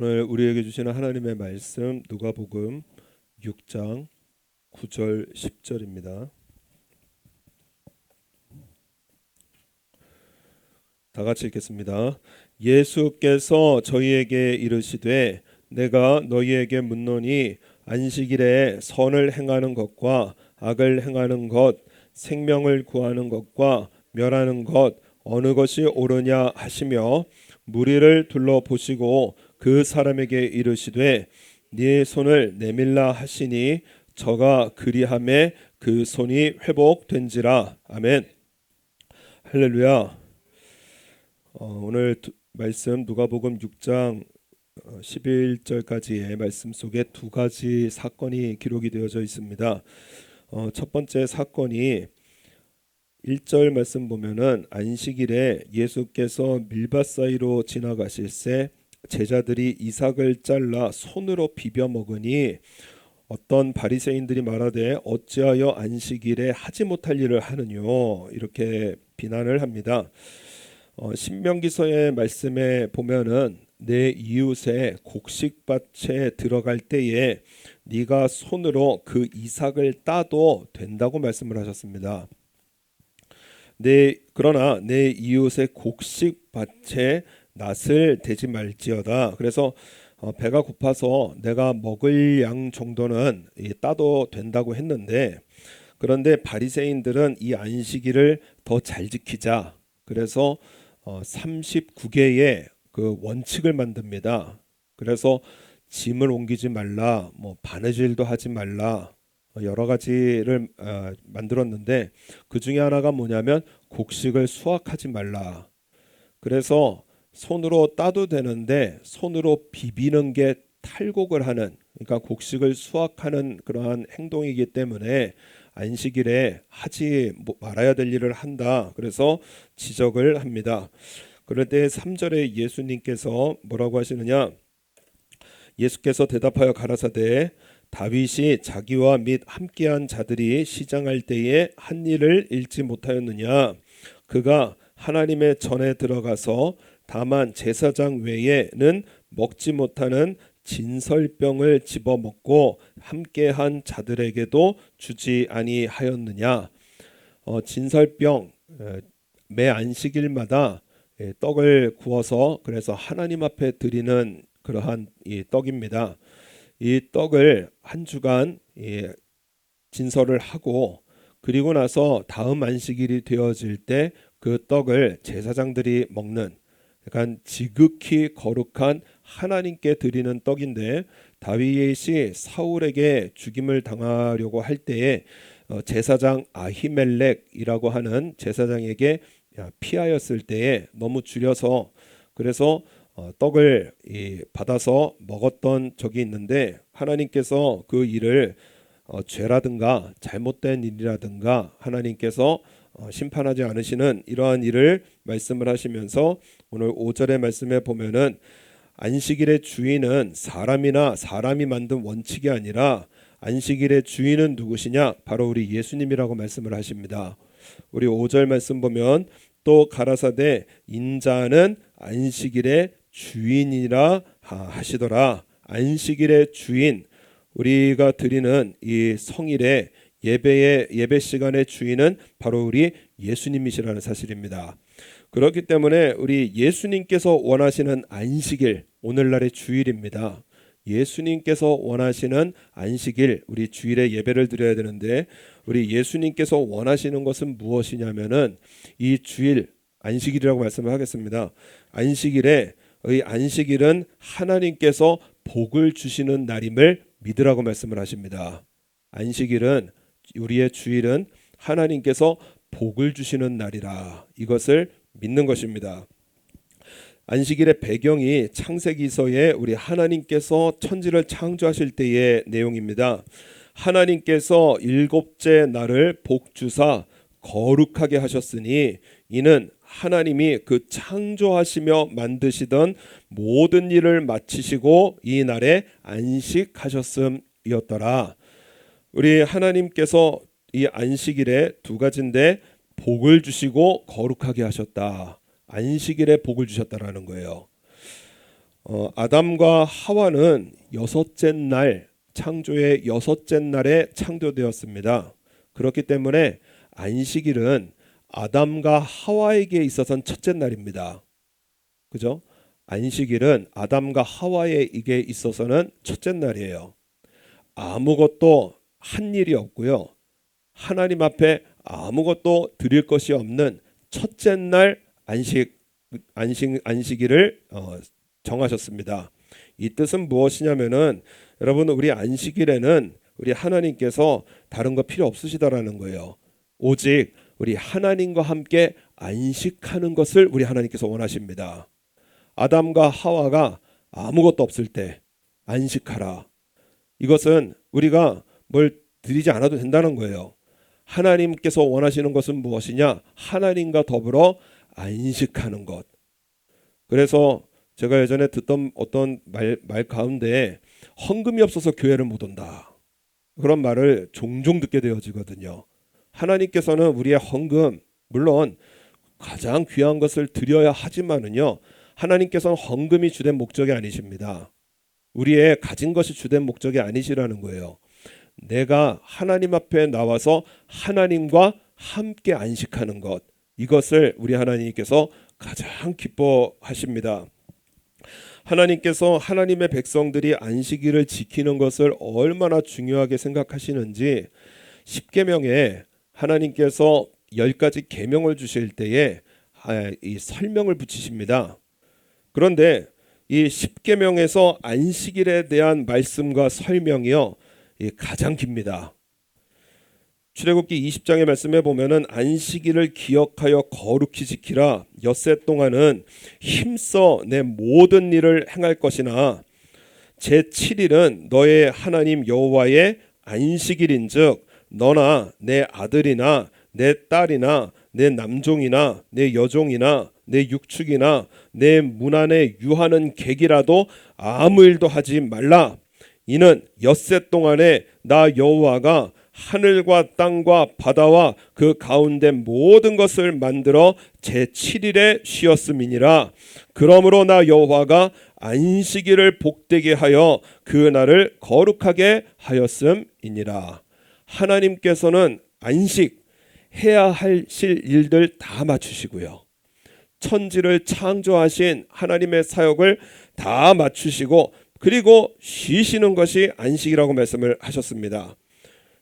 오늘 우리에게 주시는 하나님의 말씀 누가복음 6장 9절 10절입니다. 다 같이 읽겠습니다. 예수께서 저희에게 이르시되 내가 너희에게 묻노니 안식일에 선을 행하는 것과 악을 행하는 것, 생명을 구하는 것과 멸하는 것 어느 것이 옳으냐 하시며 무리를 둘러보시고 그 사람에게 이르시되 네 손을 내밀라 하시니 저가 그리함에 그 손이 회복된지라. 아멘. 할렐루야. 오늘 말씀 누가복음 6장 11절까지의 말씀 속에 두 가지 사건이 기록이 되어져 있습니다. 첫 번째 사건이 1절 말씀 보면은 안식일에 예수께서 밀밭 사이로 지나가실새 제자들이 이삭을 잘라 손으로 비벼 먹으니 어떤 바리새인들이 말하되 어찌하여 안식일에 하지 못할 일을 하느뇨, 이렇게 비난을 합니다. 신명기서의 말씀에 보면은 내 이웃의 곡식밭에 들어갈 때에 네가 손으로 그 이삭을 따도 된다고 말씀을 하셨습니다. 그러나 내 이웃의 곡식밭에 낫을 대지 말지어다. 그래서 배가 고파서 내가 먹을 양 정도는 따도 된다고 했는데, 그런데 바리새인들은 이 안식일을 더 잘 지키자. 그래서 39개의 그 원칙을 만듭니다. 그래서 짐을 옮기지 말라, 뭐 바느질도 하지 말라, 여러 가지를 만들었는데 그 중에 하나가 뭐냐면 곡식을 수확하지 말라. 그래서 손으로 따도 되는데 손으로 비비는 게 탈곡을 하는, 그러니까 곡식을 수확하는 그러한 행동이기 때문에 안식일에 하지 말아야 될 일을 한다. 그래서 지적을 합니다. 그런데 3절에 예수님께서 뭐라고 하시느냐? 예수께서 대답하여 가라사대 다윗이 자기와 및 함께한 자들이 시장할 때에 한 일을 잃지 못하였느냐? 그가 하나님의 전에 들어가서 다만 제사장 외에는 먹지 못하는 진설병을 집어먹고 함께한 자들에게도 주지 아니하였느냐? 진설병, 매 안식일마다 떡을 구워서 그래서 하나님 앞에 드리는 그러한 이 떡입니다. 이 떡을 한 주간 진설을 하고 그리고 나서 다음 안식일이 되어질 때 그 떡을 제사장들이 먹는, 약간 지극히 거룩한 하나님께 드리는 떡인데, 다윗이 사울에게 죽임을 당하려고 할 때에 제사장 아히멜렉이라고 하는 제사장에게 피하였을 때에 너무 줄여서 그래서 떡을 받아서 먹었던 적이 있는데, 하나님께서 그 일을 죄라든가 잘못된 일이라든가 하나님께서 심판하지 않으시는 이러한 일을 말씀을 하시면서 오늘 5절의 말씀에 보면은 안식일의 주인은 사람이나 사람이 만든 원칙이 아니라 안식일의 주인은 누구시냐? 바로 우리 예수님이라고 말씀을 하십니다. 우리 5절 말씀 보면 또 가라사대 인자는 안식일의 주인이라 하시더라. 안식일의 주인, 우리가 드리는 이 성일의 예배 시간의 주인은 바로 우리 예수님이시라는 사실입니다. 그렇기 때문에 우리 예수님께서 원하시는 안식일, 오늘날의 주일입니다. 예수님께서 원하시는 안식일, 우리 주일에 예배를 드려야 되는데 우리 예수님께서 원하시는 것은 무엇이냐면은 이 주일 안식일이라고 말씀을 하겠습니다. 안식일은 하나님께서 복을 주시는 날임을 믿으라고 말씀을 하십니다. 안식일은, 우리의 주일은 하나님께서 복을 주시는 날이라, 이것을 믿는 것입니다. 안식일의 배경이 창세기서에 우리 하나님께서 천지를 창조하실 때의 내용입니다. 하나님께서 일곱째 날을 복주사 거룩하게 하셨으니 이는 하나님이 그 창조하시며 만드시던 모든 일을 마치시고 이 날에 안식하셨음이었더라. 우리 하나님께서 이 안식일에 두 가지인데 복을 주시고 거룩하게 하셨다. 안식일에 복을 주셨다라는 거예요. 아담과 하와는 여섯째 날, 창조의 여섯째 날에 창조되었습니다. 그렇기 때문에 안식일은 아담과 하와에게 있어서는 첫째 날입니다. 그죠? 안식일은 아담과 하와에게 있어서는 첫째 날이에요. 아무것도 한 일이 없고요. 하나님 앞에 아무것도 드릴 것이 없는 첫째 날 안식일을 정하셨습니다. 이 뜻은 무엇이냐면은 여러분, 우리 안식일에는 우리 하나님께서 다른 거 필요 없으시다라는 거예요. 오직 우리 하나님과 함께 안식하는 것을 우리 하나님께서 원하십니다. 아담과 하와가 아무것도 없을 때 안식하라. 이것은 우리가 뭘 드리지 않아도 된다는 거예요. 하나님께서 원하시는 것은 무엇이냐? 하나님과 더불어 안식하는 것. 그래서 제가 예전에 듣던 어떤 말 가운데 헌금이 없어서 교회를 못 온다, 그런 말을 종종 듣게 되어지거든요. 하나님께서는 우리의 헌금, 물론 가장 귀한 것을 드려야 하지만은요, 하나님께서는 헌금이 주된 목적이 아니십니다. 우리의 가진 것이 주된 목적이 아니시라는 거예요. 내가 하나님 앞에 나와서 하나님과 함께 안식하는 것, 이것을 우리 하나님께서 가장 기뻐하십니다. 하나님께서 하나님의 백성들이 안식일을 지키는 것을 얼마나 중요하게 생각하시는지 십계명에 하나님께서 10가지 계명을 주실 때에 이 설명을 붙이십니다. 그런데 이 십계명에서 안식일에 대한 말씀과 설명이요, 가장 깁니다. 출애굽기 20장의 말씀에 보면은 안식일을 기억하여 거룩히 지키라. 엿새 동안은 힘써 내 모든 일을 행할 것이나 제7일은 너의 하나님 여호와의 안식일인즉 너나 내 아들이나 내 딸이나 내 남종이나 내 여종이나 내 육축이나 내 문 안에 유하는 객이라도 아무 일도 하지 말라. 이는 엿새 동안에 나 여호와가 하늘과 땅과 바다와 그 가운데 모든 것을 만들어 제7일에 쉬었음이니라. 그러므로 나 여호와가 안식일을 복되게 하여 그 날을 거룩하게 하였음이니라. 하나님께서는 안식, 해야 하실 일들 다 맞추시고요, 천지를 창조하신 하나님의 사역을 다 맞추시고, 그리고 쉬시는 것이 안식이라고 말씀을 하셨습니다.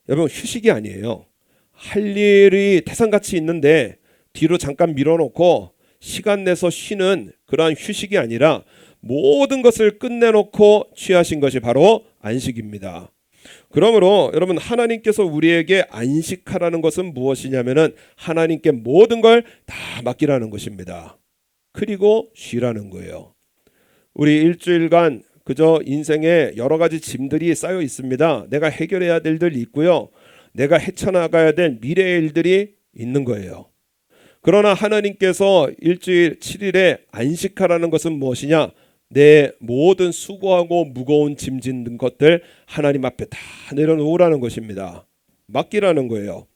여러분, 휴식이 아니에요. 할 일이 태산같이 있는데 뒤로 잠깐 밀어놓고 시간 내서 쉬는 그러한 휴식이 아니라 모든 것을 끝내놓고 취하신 것이 바로 안식입니다. 그러므로 여러분, 하나님께서 우리에게 안식하라는 것은 무엇이냐면은 하나님께 모든 걸 다 맡기라는 것입니다. 그리고 쉬라는 거예요. 우리 일주일간 그저 인생에 여러 가지 짐들이 쌓여 있습니다. 내가 해결해야 될 일들이 있고요, 내가 헤쳐나가야 될 미래의 일들이 있는 거예요. 그러나 하나님께서 일주일 7일에 안식하라는 것은 무엇이냐? 내 모든 수고하고 무거운 짐진 것들 하나님 앞에 다 내려놓으라는 것입니다. 맡기라는 거예요.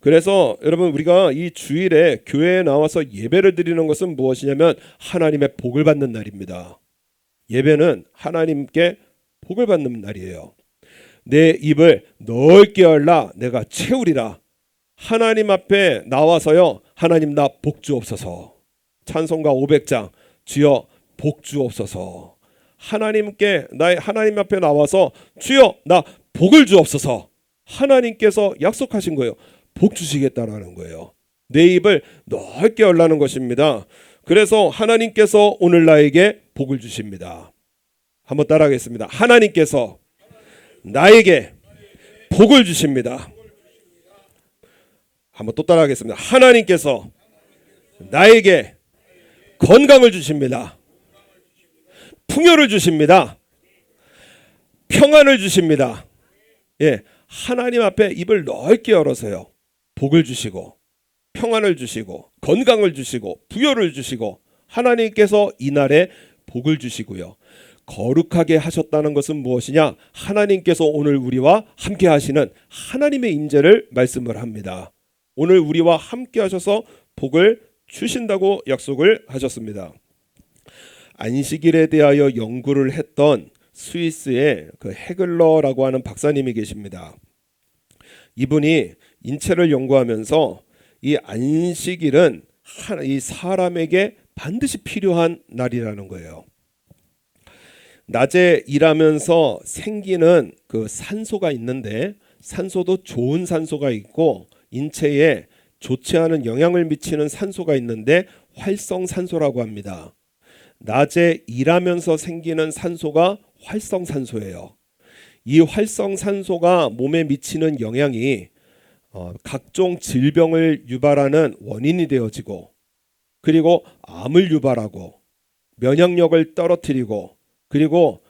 그래서 여러분, 우리가 이 주일에 교회에 나와서 예배를 드리는 것은 무엇이냐면 하나님의 복을 받는 날입니다. 예배는 하나님께 복을 받는 날이에요. 내 입을 넓게 열라 내가 채우리라. 하나님 앞에 나와서요, 하나님 나 복 주옵소서. 찬송가 500장, 주여 복 주옵소서. 하나님께, 나의 하나님 앞에 나와서 주여 나 복을 주옵소서. 하나님께서 약속하신 거예요. 복 주시겠다라는 거예요. 내 입을 넓게 열라는 것입니다. 그래서 하나님께서 오늘 나에게 복을 주십니다. 한번 따라하겠습니다. 하나님께서 나에게 복을 주십니다. 한번 또 따라하겠습니다. 하나님께서 나에게 건강을 주십니다. 풍요를 주십니다. 평안을 주십니다. 예, 하나님 앞에 입을 넓게 열어서요, 복을 주시고 평안을 주시고 건강을 주시고 부여를 주시고 하나님께서 이날에 복을 주시고요, 거룩하게 하셨다는 것은 무엇이냐? 하나님께서 오늘 우리와 함께 하시는 하나님의 임재를 말씀을 합니다. 오늘 우리와 함께 하셔서 복을 주신다고 약속을 하셨습니다. 안식일에 대하여 연구를 했던 스위스의 그 헤글러라고 하는 박사님이 계십니다. 이분이 인체를 연구하면서 이 안식일은 이 사람에게 반드시 필요한 날이라는 거예요. 낮에 일하면서 생기는 그 산소가 있는데, 산소도 좋은 산소가 있고 인체에 좋지 않은 영향을 미치는 산소가 있는데 활성산소라고 합니다. 낮에 일하면서 생기는 산소가 활성산소예요. 이 활성산소가 몸에 미치는 영향이 각종 질병을 유발하는 원인이 되어지고, 그리고 암을 유발하고 면역력을 떨어뜨리고, 그리고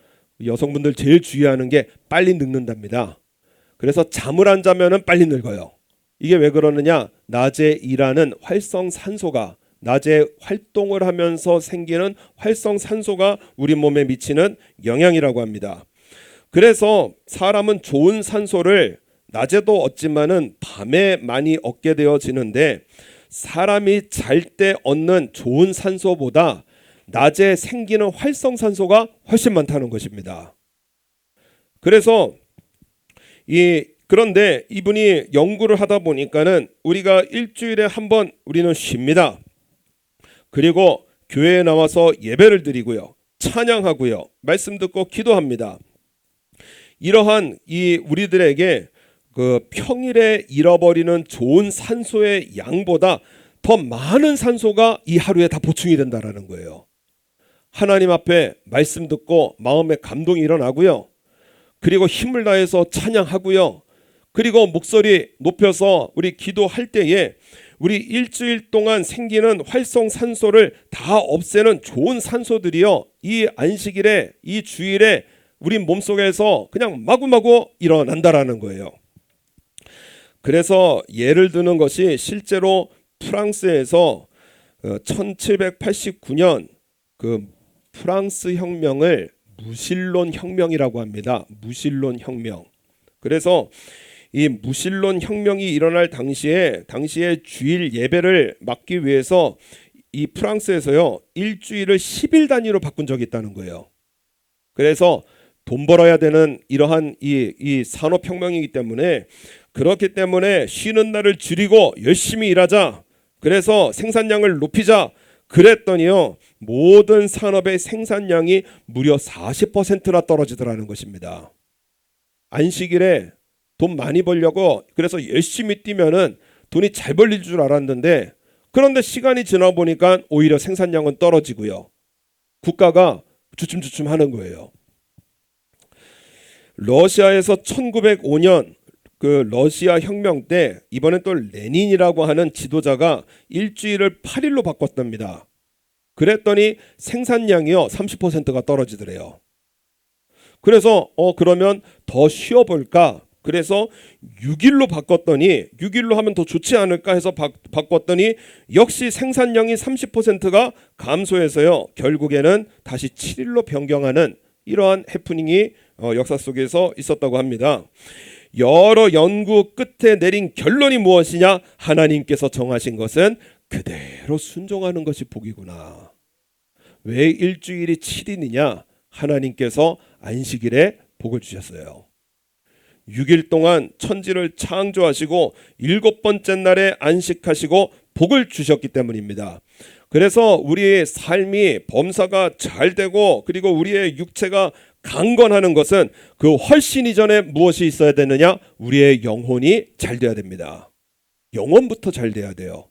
여성분들 제일 주의하는 게 빨리 늙는답니다. 그래서 잠을 안 자면은 빨리 늙어요. 이게 왜 그러느냐? 낮에 일하는 활성산소가, 낮에 활동을 하면서 생기는 활성산소가 우리 몸에 미치는 영향이라고 합니다. 그래서 사람은 좋은 산소를 낮에도 얻지만은 밤에 많이 얻게 되어지는데, 사람이 잘 때 얻는 좋은 산소보다 낮에 생기는 활성산소가 훨씬 많다는 것입니다. 그래서 그런데 이분이 연구를 하다 보니까는 우리가 일주일에 한 번 우리는 쉽니다. 그리고 교회에 나와서 예배를 드리고요, 찬양하고요, 말씀 듣고 기도합니다. 이러한 이 우리들에게 그 평일에 잃어버리는 좋은 산소의 양보다 더 많은 산소가 이 하루에 다 보충이 된다라는 거예요. 하나님 앞에 말씀 듣고 마음에 감동이 일어나고요, 그리고 힘을 다해서 찬양하고요, 그리고 목소리 높여서 우리 기도할 때에 우리 일주일 동안 생기는 활성산소를 다 없애는 좋은 산소들이요, 이 안식일에, 이 주일에 우리 몸속에서 그냥 마구마구 일어난다라는 거예요. 그래서 예를 드는 것이, 실제로 프랑스에서 1789년 그 프랑스 혁명을 무신론 혁명이라고 합니다. 무신론 혁명. 그래서 이 무신론 혁명이 일어날 당시에 주일 예배를 막기 위해서 이 프랑스에서요, 일주일을 10일 단위로 바꾼 적이 있다는 거예요. 그래서 돈 벌어야 되는 이러한 이 산업혁명이기 때문에, 그렇기 때문에 쉬는 날을 줄이고 열심히 일하자, 그래서 생산량을 높이자 그랬더니요, 모든 산업의 생산량이 무려 40%나 떨어지더라는 것입니다. 안식일에 돈 많이 벌려고 그래서 열심히 뛰면은 돈이 잘 벌릴 줄 알았는데, 그런데 시간이 지나 보니까 오히려 생산량은 떨어지고요, 국가가 주춤주춤 하는 거예요. 러시아에서 1905년 그 러시아 혁명 때, 이번엔 또 레닌이라고 하는 지도자가 일주일을 8일로 바꿨답니다. 그랬더니 생산량이요 30%가 떨어지더래요. 그래서 그러면 더 쉬어볼까, 그래서 6일로 바꿨더니, 6일로 하면 더 좋지 않을까 해서 바꿨더니 역시 생산량이 30%가 감소해서요, 결국에는 다시 7일로 변경하는 이러한 해프닝이 역사 속에서 있었다고 합니다. 여러 연구 끝에 내린 결론이 무엇이냐? 하나님께서 정하신 것은 그대로 순종하는 것이 복이구나. 왜 일주일이 7일이냐? 하나님께서 안식일에 복을 주셨어요. 6일 동안 천지를 창조하시고 7번째 날에 안식하시고 복을 주셨기 때문입니다. 그래서 우리의 삶이 범사가 잘 되고, 그리고 우리의 육체가 강건하는 것은 그 훨씬 이전에 무엇이 있어야 되느냐? 우리의 영혼이 잘 돼야 됩니다. 영혼부터 잘 돼야 돼요.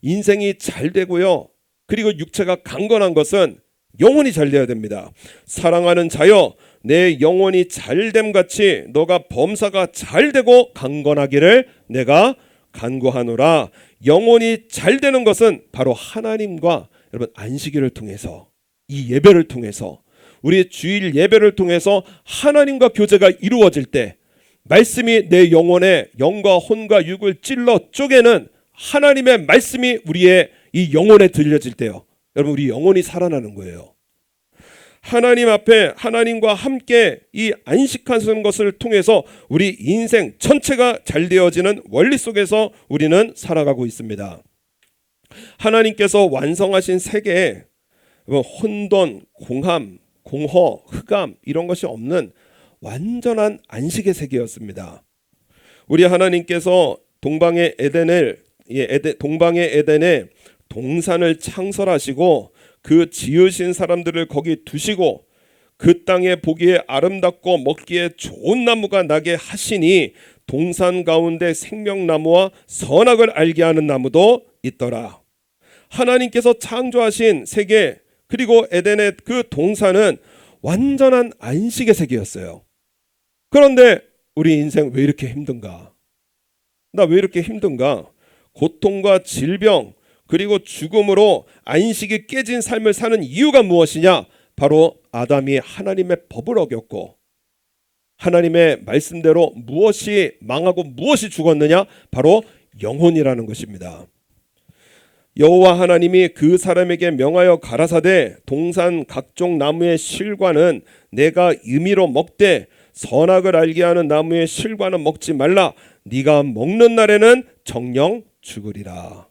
인생이 잘 되고요, 그리고 육체가 강건한 것은 영혼이 잘 돼야 됩니다. 사랑하는 자여, 내 영혼이 잘됨 같이 너가 범사가 잘 되고 강건하기를 내가 간구하노라. 영혼이 잘 되는 것은 바로 하나님과, 여러분, 안식일을 통해서, 이 예배를 통해서, 우리의 주일 예배를 통해서 하나님과 교제가 이루어질 때, 말씀이 내 영혼의 영과 혼과 육을 찔러 쪼개는 하나님의 말씀이 우리의 이 영혼에 들려질 때요, 여러분, 우리 영혼이 살아나는 거예요. 하나님 앞에 하나님과 함께 이 안식하는 것을 통해서 우리 인생 전체가 잘 되어지는 원리 속에서 우리는 살아가고 있습니다. 하나님께서 완성하신 세계, 혼돈, 공함, 공허, 흑암 이런 것이 없는 완전한 안식의 세계였습니다. 우리 하나님께서 동방의 에덴에 동산을 창설하시고 그 지으신 사람들을 거기 두시고 그 땅에 보기에 아름답고 먹기에 좋은 나무가 나게 하시니 동산 가운데 생명나무와 선악을 알게 하는 나무도 있더라. 하나님께서 창조하신 세계 그리고 에덴의 그 동산은 완전한 안식의 세계였어요. 그런데 우리 인생 왜 이렇게 힘든가? 나 왜 이렇게 힘든가? 고통과 질병 그리고 죽음으로 안식이 깨진 삶을 사는 이유가 무엇이냐? 바로 아담이 하나님의 법을 어겼고 하나님의 말씀대로 무엇이 망하고 무엇이 죽었느냐? 바로 영혼이라는 것입니다. 여호와 하나님이 그 사람에게 명하여 가라사대 동산 각종 나무의 실과는 내가 임의로 먹되 선악을 알게 하는 나무의 실과는 먹지 말라. 네가 먹는 날에는 정녕 죽으리라.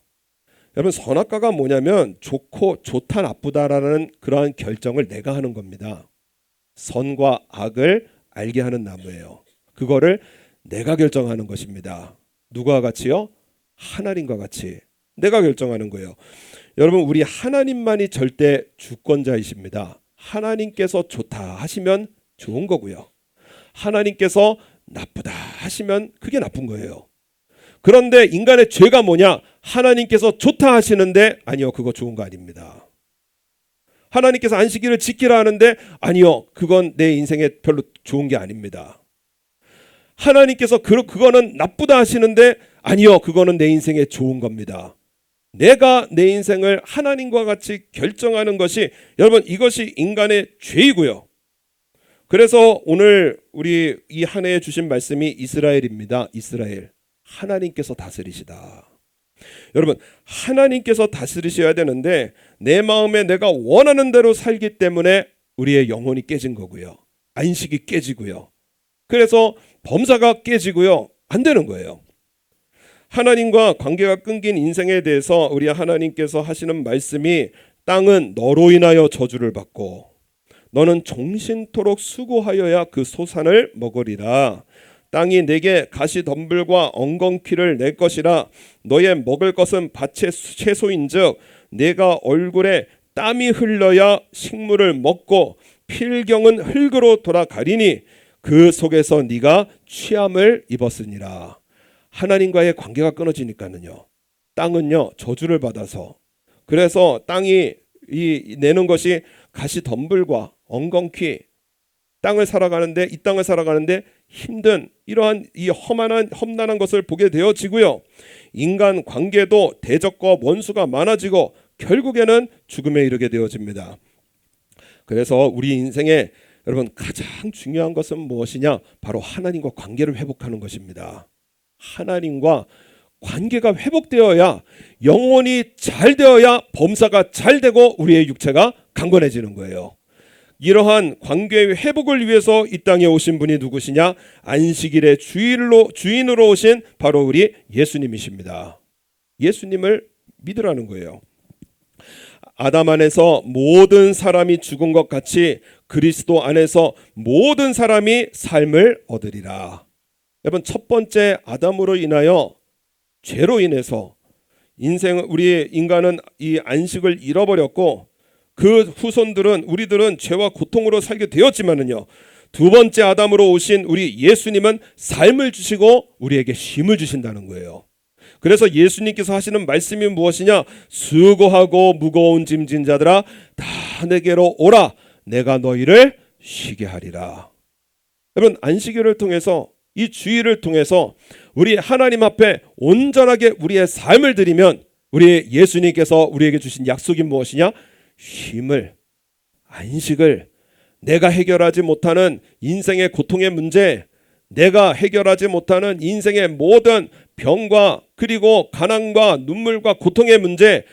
여러분, 선악과가 뭐냐면 좋고 좋다 나쁘다라는 그러한 결정을 내가 하는 겁니다. 선과 악을 알게 하는 나무예요. 그거를 내가 결정하는 것입니다. 누구와 같이요? 하나님과 같이 내가 결정하는 거예요. 여러분, 우리 하나님만이 절대 주권자이십니다. 하나님께서 좋다 하시면 좋은 거고요. 하나님께서 나쁘다 하시면 그게 나쁜 거예요. 그런데 인간의 죄가 뭐냐? 하나님께서 좋다 하시는데 아니요, 그거 좋은 거 아닙니다. 하나님께서 안식일을 지키라 하는데 아니요, 그건 내 인생에 별로 좋은 게 아닙니다. 하나님께서 그거는 나쁘다 하시는데 아니요, 그거는 내 인생에 좋은 겁니다. 내가 내 인생을 하나님과 같이 결정하는 것이, 여러분, 이것이 인간의 죄이고요. 그래서 오늘 우리 이 한 해에 주신 말씀이 이스라엘입니다. 이스라엘, 하나님께서 다스리시다. 여러분, 하나님께서 다스리셔야 되는데 내 마음에 내가 원하는 대로 살기 때문에 우리의 영혼이 깨진 거고요. 안식이 깨지고요. 그래서 범사가 깨지고요. 안 되는 거예요. 하나님과 관계가 끊긴 인생에 대해서 우리 하나님께서 하시는 말씀이 땅은 너로 인하여 저주를 받고 너는 종신토록 수고하여야 그 소산을 먹으리라. 땅이 내게 가시덤불과 엉겅퀴를 낼 것이라. 너의 먹을 것은 밭의 채소인즉 내가 얼굴에 땀이 흘러야 식물을 먹고 필경은 흙으로 돌아가리니 그 속에서 네가 취함을 입었으니라. 하나님과의 관계가 끊어지니까는요, 땅은요 저주를 받아서, 그래서 땅이 내는 것이 가시덤불과 엉겅퀴, 땅을 살아가는데, 이 땅을 살아가는데 힘든 이러한 이 험난한 것을 보게 되어지고요. 인간 관계도 대적과 원수가 많아지고 결국에는 죽음에 이르게 되어집니다. 그래서 우리 인생에 여러분 가장 중요한 것은 무엇이냐? 바로 하나님과 관계를 회복하는 것입니다. 하나님과 관계가 회복되어야, 영혼이 잘 되어야 범사가 잘 되고 우리의 육체가 강건해지는 거예요. 이러한 관계의 회복을 위해서 이 땅에 오신 분이 누구시냐? 안식일의 주인으로 오신 바로 우리 예수님이십니다. 예수님을 믿으라는 거예요. 아담 안에서 모든 사람이 죽은 것 같이 그리스도 안에서 모든 사람이 삶을 얻으리라. 여러분, 첫 번째 아담으로 인하여 죄로 인해서 우리 인간은 이 안식을 잃어버렸고 그 후손들은, 우리들은 죄와 고통으로 살게 되었지만은요, 두 번째 아담으로 오신 우리 예수님은 삶을 주시고 우리에게 쉼을 주신다는 거예요. 그래서 예수님께서 하시는 말씀이 무엇이냐? 수고하고 무거운 짐진 자들아 다 내게로 오라. 내가 너희를 쉬게 하리라. 여러분, 안식일을 통해서, 이 주일을 통해서 우리 하나님 앞에 온전하게 우리의 삶을 드리면 우리 예수님께서 우리에게 주신 약속이 무엇이냐? 쉼을, 안식을, 내가 해결하지 못하는 인생의 고통의 문제, 내가 해결하지 못하는 인생의 모든 병과 그리고 가난과 눈물과 고통의 문제,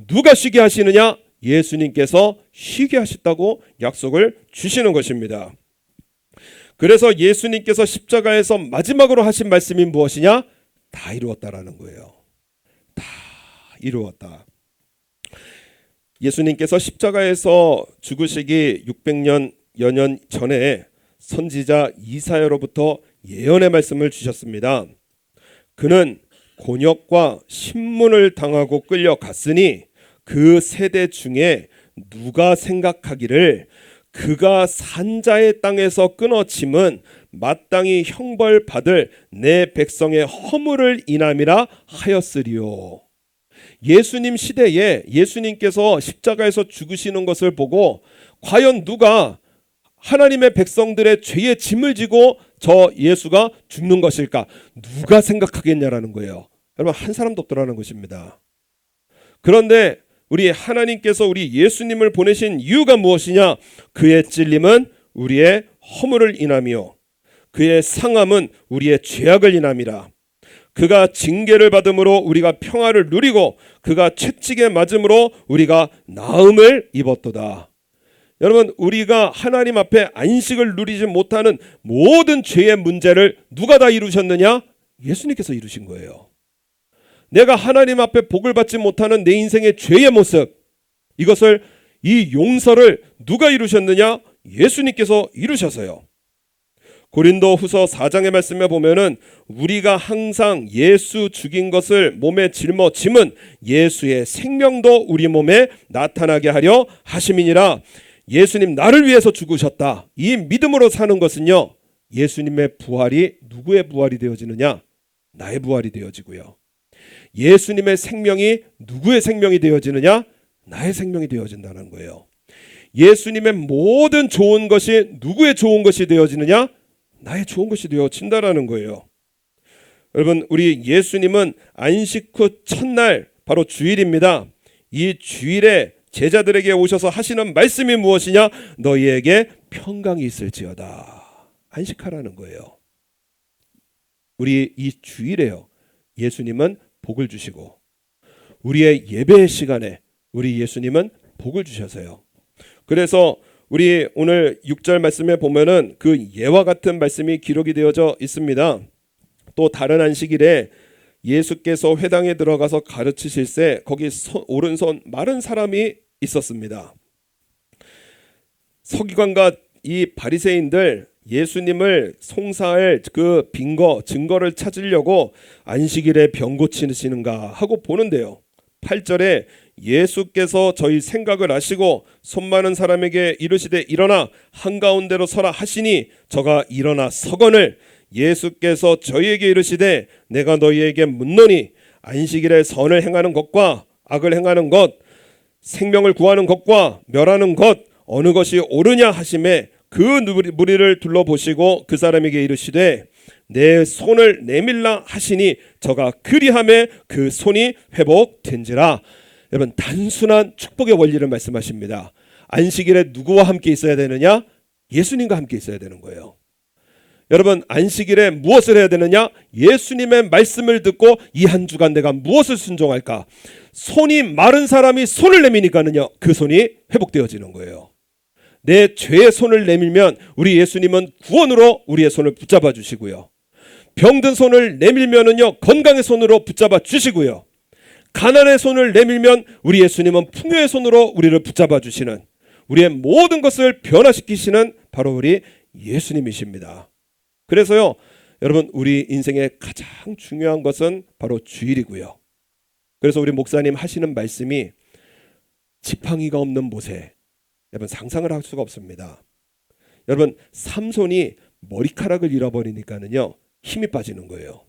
누가 쉬게 하시느냐? 예수님께서 쉬게 하셨다고 약속을 주시는 것입니다. 그래서 예수님께서 십자가에서 마지막으로 하신 말씀이 무엇이냐? 다 이루었다라는 거예요. 다 이루었다. 예수님께서 십자가에서 죽으시기 600여 년 전에 선지자 이사야로부터 예언의 말씀을 주셨습니다. 그는 곤욕과 신문을 당하고 끌려갔으니 그 세대 중에 누가 생각하기를 그가 산자의 땅에서 끊어짐은 마땅히 형벌받을 내 백성의 허물을 인함이라 하였으리요. 예수님 시대에 예수님께서 십자가에서 죽으시는 것을 보고 과연 누가 하나님의 백성들의 죄의 짐을 지고 저 예수가 죽는 것일까? 누가 생각하겠냐라는 거예요. 여러분, 한 사람도 없더라는 것입니다. 그런데 우리 하나님께서 우리 예수님을 보내신 이유가 무엇이냐? 그의 찔림은 우리의 허물을 인함이요 그의 상함은 우리의 죄악을 인함이라. 그가 징계를 받음으로 우리가 평화를 누리고 그가 채찍에 맞음으로 우리가 나음을 입었도다. 여러분, 우리가 하나님 앞에 안식을 누리지 못하는 모든 죄의 문제를 누가 다 이루셨느냐? 예수님께서 이루신 거예요. 내가 하나님 앞에 복을 받지 못하는 내 인생의 죄의 모습, 이것을 이 용서를 누가 이루셨느냐? 예수님께서 이루셔서요. 고린도 후서 4장의 말씀에 보면은 우리가 항상 예수 죽인 것을 몸에 짊어짐은 예수의 생명도 우리 몸에 나타나게 하려 하심이니라. 예수님 나를 위해서 죽으셨다. 이 믿음으로 사는 것은요, 예수님의 부활이 누구의 부활이 되어지느냐? 나의 부활이 되어지고요. 예수님의 생명이 누구의 생명이 되어지느냐? 나의 생명이 되어진다는 거예요. 예수님의 모든 좋은 것이 누구의 좋은 것이 되어지느냐? 나의 좋은 것이 되어진다라는 거예요. 여러분, 우리 예수님은 안식 후 첫날 바로 주일입니다. 이 주일에 제자들에게 오셔서 하시는 말씀이 무엇이냐? 너희에게 평강이 있을지어다. 안식하라는 거예요. 우리 이 주일에요, 예수님은 복을 주시고 우리의 예배 시간에 우리 예수님은 복을 주셔서요. 그래서 우리 오늘 6절 말씀에 보면은 그 예와 같은 말씀이 기록이 되어져 있습니다. 또 다른 안식일에 예수께서 회당에 들어가서 가르치실새 거기 오른손 마른 사람이 있었습니다. 서기관과 이 바리새인들 예수님을 송사할 그 증거를 찾으려고 안식일에 병 고치시는가 하고 보는데요. 8절에 예수께서 저희 생각을 아시고 손 많은 사람에게 이르시되 일어나 한가운데로 서라 하시니 저가 일어나 서거늘 예수께서 저희에게 이르시되 내가 너희에게 묻노니 안식일에 선을 행하는 것과 악을 행하는 것, 생명을 구하는 것과 멸하는 것 어느 것이 옳으냐 하시매 그 무리를 둘러보시고 그 사람에게 이르시되 내 손을 내밀라 하시니 저가 그리하매 그 손이 회복된지라. 여러분, 단순한 축복의 원리를 말씀하십니다. 안식일에 누구와 함께 있어야 되느냐? 예수님과 함께 있어야 되는 거예요. 여러분, 안식일에 무엇을 해야 되느냐? 예수님의 말씀을 듣고 이 한 주간 내가 무엇을 순종할까? 손이 마른 사람이 손을 내미니까는요, 그 손이 회복되어지는 거예요. 내 죄의 손을 내밀면 우리 예수님은 구원으로 우리의 손을 붙잡아 주시고요. 병든 손을 내밀면은요, 건강의 손으로 붙잡아 주시고요. 가난의 손을 내밀면 우리 예수님은 풍요의 손으로 우리를 붙잡아 주시는, 우리의 모든 것을 변화시키시는 바로 우리 예수님이십니다. 그래서요, 여러분, 우리 인생의 가장 중요한 것은 바로 주일이고요. 그래서 우리 목사님 하시는 말씀이 지팡이가 없는 못에, 여러분, 상상을 할 수가 없습니다. 여러분, 삼손이 머리카락을 잃어버리니까는요, 힘이 빠지는 거예요.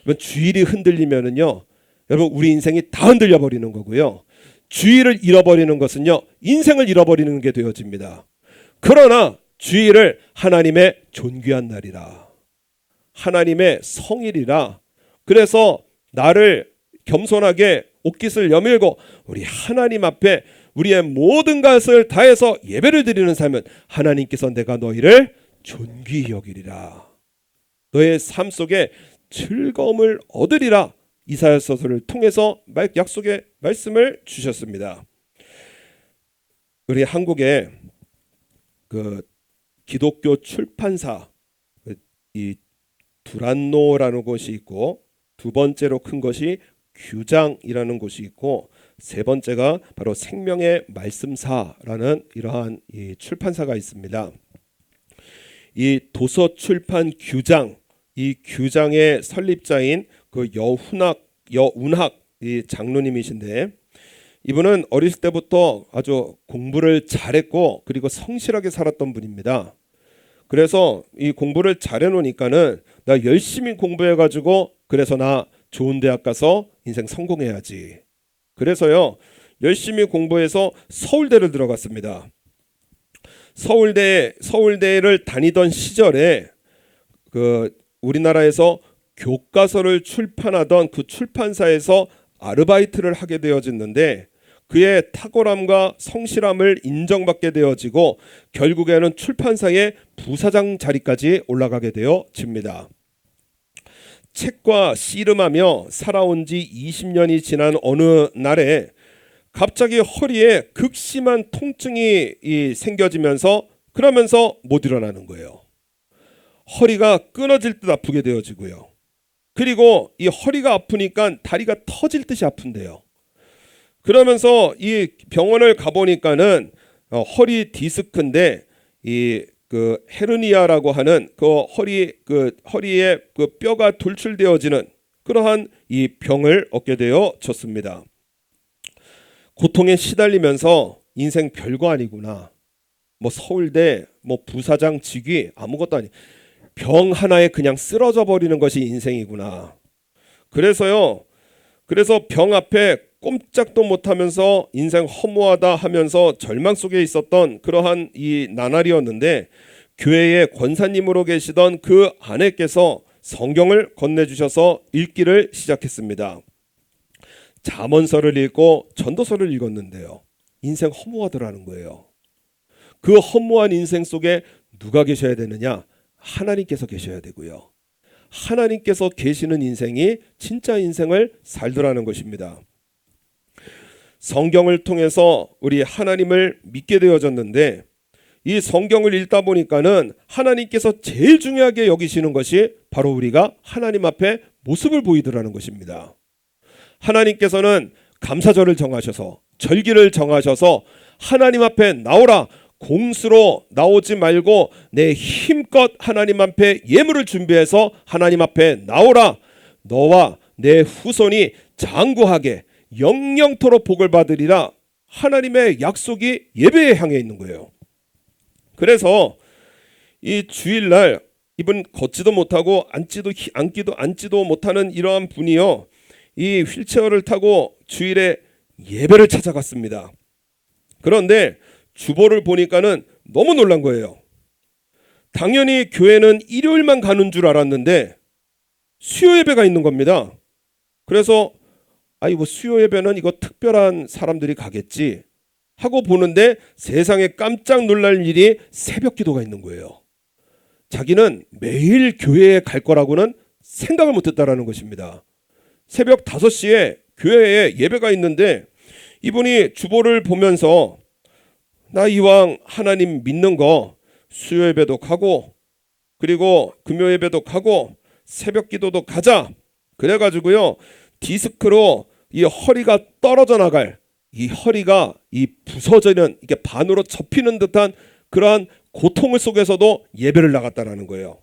여러분, 주일이 흔들리면은요, 여러분, 우리 인생이 다 흔들려 버리는 거고요. 주일을 잃어버리는 것은요, 인생을 잃어버리는 게 되어집니다. 그러나 주일을 하나님의 존귀한 날이라, 하나님의 성일이라, 그래서 나를 겸손하게 옷깃을 여밀고 우리 하나님 앞에 우리의 모든 것을 다해서 예배를 드리는 삶은 하나님께서 내가 너희를 존귀히 여기리라, 너의 삶 속에 즐거움을 얻으리라, 이사야서를 통해서 약속의 말씀을 주셨습니다. 우리 한국에 그 기독교 출판사 이 두란노라는 곳이 있고, 두 번째로 큰 것이 규장이라는 곳이 있고, 세 번째가 바로 생명의 말씀사라는 이러한 이 출판사가 있습니다. 이 도서 출판 규장, 이 규장의 설립자인 그 여운학 이 장로님이신데, 이분은 어렸을 때부터 아주 공부를 잘했고 그리고 성실하게 살았던 분입니다. 그래서 이 공부를 잘해 놓으니까는 나 열심히 공부해 가지고 그래서 나 좋은 대학 가서 인생 성공해야지. 그래서요 열심히 공부해서 서울대를 들어갔습니다. 서울대를 다니던 시절에 그 우리나라에서 교과서를 출판하던 그 출판사에서 아르바이트를 하게 되어졌는데, 그의 탁월함과 성실함을 인정받게 되어지고 결국에는 출판사의 부사장 자리까지 올라가게 되어집니다. 책과 씨름하며 살아온 지 20년이 지난 어느 날에 갑자기 허리에 극심한 통증이 생겨지면서 그러면서 못 일어나는 거예요. 허리가 끊어질 듯 아프게 되어지고요. 그리고 이 허리가 아프니까 다리가 터질 듯이 아픈데요. 그러면서 이 병원을 가보니까는 허리 디스크인데 이 그 헤르니아라고 하는 그 허리에 그 뼈가 돌출되어지는 그러한 이 병을 얻게 되어졌습니다. 고통에 시달리면서 인생 별거 아니구나. 뭐 서울대, 뭐 부사장 직위 아무것도 아니. 병 하나에 그냥 쓰러져 버리는 것이 인생이구나. 그래서 병 앞에 꼼짝도 못하면서 인생 허무하다 하면서 절망 속에 있었던 그러한 이 나날이었는데, 교회의 권사님으로 계시던 그 아내께서 성경을 건네주셔서 읽기를 시작했습니다. 잠언서를 읽고 전도서를 읽었는데요. 인생 허무하더라는 거예요. 그 허무한 인생 속에 누가 계셔야 되느냐? 하나님께서 계셔야 되고요. 하나님께서 계시는 인생이 진짜 인생을 살더라는 것입니다. 성경을 통해서 우리 하나님을 믿게 되어졌는데, 이 성경을 읽다 보니까는 하나님께서 제일 중요하게 여기시는 것이 바로 우리가 하나님 앞에 모습을 보이더라는 것입니다. 하나님께서는 감사절을 정하셔서 절기를 정하셔서 하나님 앞에 나오라, 공수로 나오지 말고 내 힘껏 하나님 앞에 예물을 준비해서 하나님 앞에 나오라, 너와 내 후손이 장구하게 영영토록 복을 받으리라. 하나님의 약속이 예배에 향해 있는 거예요. 그래서 이 주일날 이분 걷지도 못하고 앉지도 못하는 이러한 분이요, 이 휠체어를 타고 주일에 예배를 찾아갔습니다. 그런데 주보를 보니까는 너무 놀란 거예요. 당연히 교회는 일요일만 가는 줄 알았는데 수요 예배가 있는 겁니다. 그래서 이거 수요 예배는 이거 특별한 사람들이 가겠지 하고 보는데 세상에 깜짝 놀랄 일이 새벽 기도가 있는 거예요. 자기는 매일 교회에 갈 거라고는 생각을 못했다라는 것입니다. 새벽 5시에 교회에 예배가 있는데 이분이 주보를 보면서 나 이왕 하나님 믿는 거 수요 예배도 가고 그리고 금요 예배도 가고 새벽 기도도 가자. 그래가지고요, 디스크로 이 허리가 떨어져 나갈, 이 허리가 이 부서지는, 이게 반으로 접히는 듯한 그러한 고통을 속에서도 예배를 나갔다라는 거예요.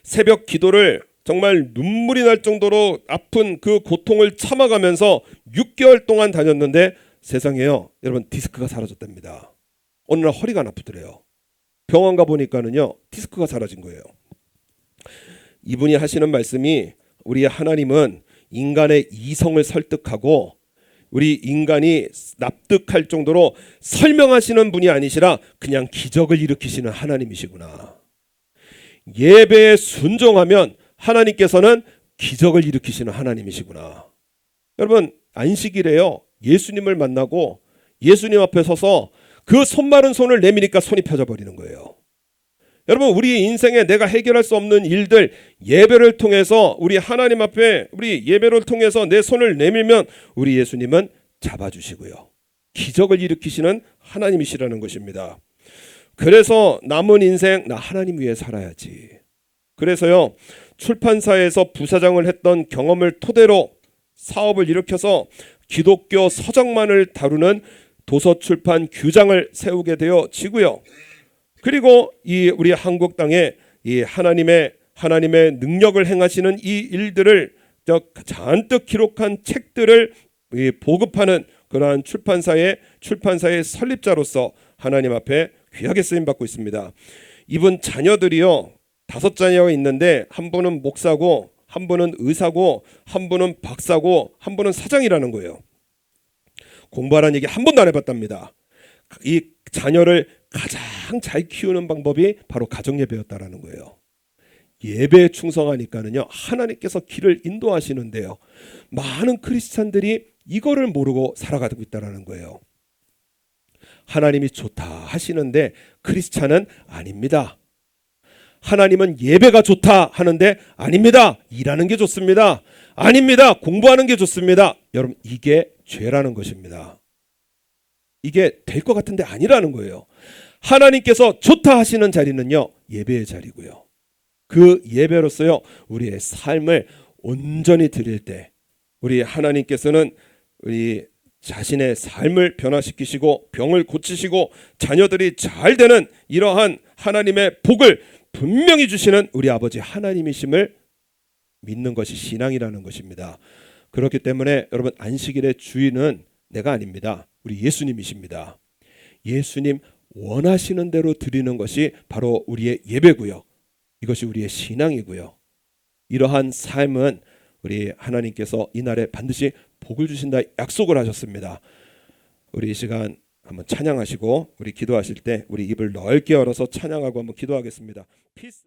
새벽 기도를 정말 눈물이 날 정도로 아픈 그 고통을 참아가면서 6개월 동안 다녔는데 세상에요, 여러분, 디스크가 사라졌답니다. 어느 날 허리가 안 아프더래요. 병원 가보니까는요, 디스크가 사라진 거예요. 이분이 하시는 말씀이, 우리 하나님은 인간의 이성을 설득하고 우리 인간이 납득할 정도로 설명하시는 분이 아니시라 그냥 기적을 일으키시는 하나님이시구나. 예배에 순종하면 하나님께서는 기적을 일으키시는 하나님이시구나. 여러분, 안식일에요, 예수님을 만나고 예수님 앞에 서서 그 손마른 손을 내미니까 손이 펴져 버리는 거예요. 여러분, 우리 인생에 내가 해결할 수 없는 일들, 예배를 통해서 우리 하나님 앞에 우리 예배를 통해서 내 손을 내밀면 우리 예수님은 잡아주시고요, 기적을 일으키시는 하나님이시라는 것입니다. 그래서 남은 인생 나 하나님 위해 살아야지. 그래서요, 출판사에서 부사장을 했던 경험을 토대로 사업을 일으켜서 기독교 서적만을 다루는 도서 출판 규장을 세우게 되어지고요. 그리고 이 우리 한국 땅에 이 하나님의 능력을 행하시는 이 일들을 잔뜩 기록한 책들을 보급하는 그러한 출판사의 설립자로서 하나님 앞에 귀하게 쓰임 받고 있습니다. 이분 자녀들이요, 5자녀가 있는데 한 분은 목사고, 한 분은 의사고, 한 분은 박사고, 한 분은 사장이라는 거예요. 공부하라는 얘기 한 번도 안 해봤답니다. 이 자녀를 가장 잘 키우는 방법이 바로 가정예배였다라는 거예요. 예배에 충성하니까는요, 하나님께서 길을 인도하시는데요, 많은 크리스찬들이 이거를 모르고 살아가고 있다라는 거예요. 하나님이 좋다 하시는데 크리스찬은 아닙니다. 하나님은 예배가 좋다 하는데 아닙니다. 일하는 게 좋습니다. 아닙니다. 공부하는 게 좋습니다. 여러분, 이게 죄라는 것입니다. 이게 될 것 같은데 아니라는 거예요. 하나님께서 좋다 하시는 자리는요, 예배의 자리고요. 그 예배로서요, 우리의 삶을 온전히 드릴 때 우리 하나님께서는 우리 자신의 삶을 변화시키시고 병을 고치시고 자녀들이 잘 되는 이러한 하나님의 복을 분명히 주시는 우리 아버지 하나님이심을 믿는 것이 신앙이라는 것입니다. 그렇기 때문에 여러분, 안식일의 주인은 내가 아닙니다. 우리 예수님이십니다. 예수님 원하시는 대로 드리는 것이 바로 우리의 예배고요. 이것이 우리의 신앙이고요. 이러한 삶은 우리 하나님께서 이날에 반드시 복을 주신다 약속을 하셨습니다. 우리 이 시간 한번 찬양하시고 우리 기도하실 때 우리 입을 넓게 열어서 찬양하고 한번 기도하겠습니다. 피스.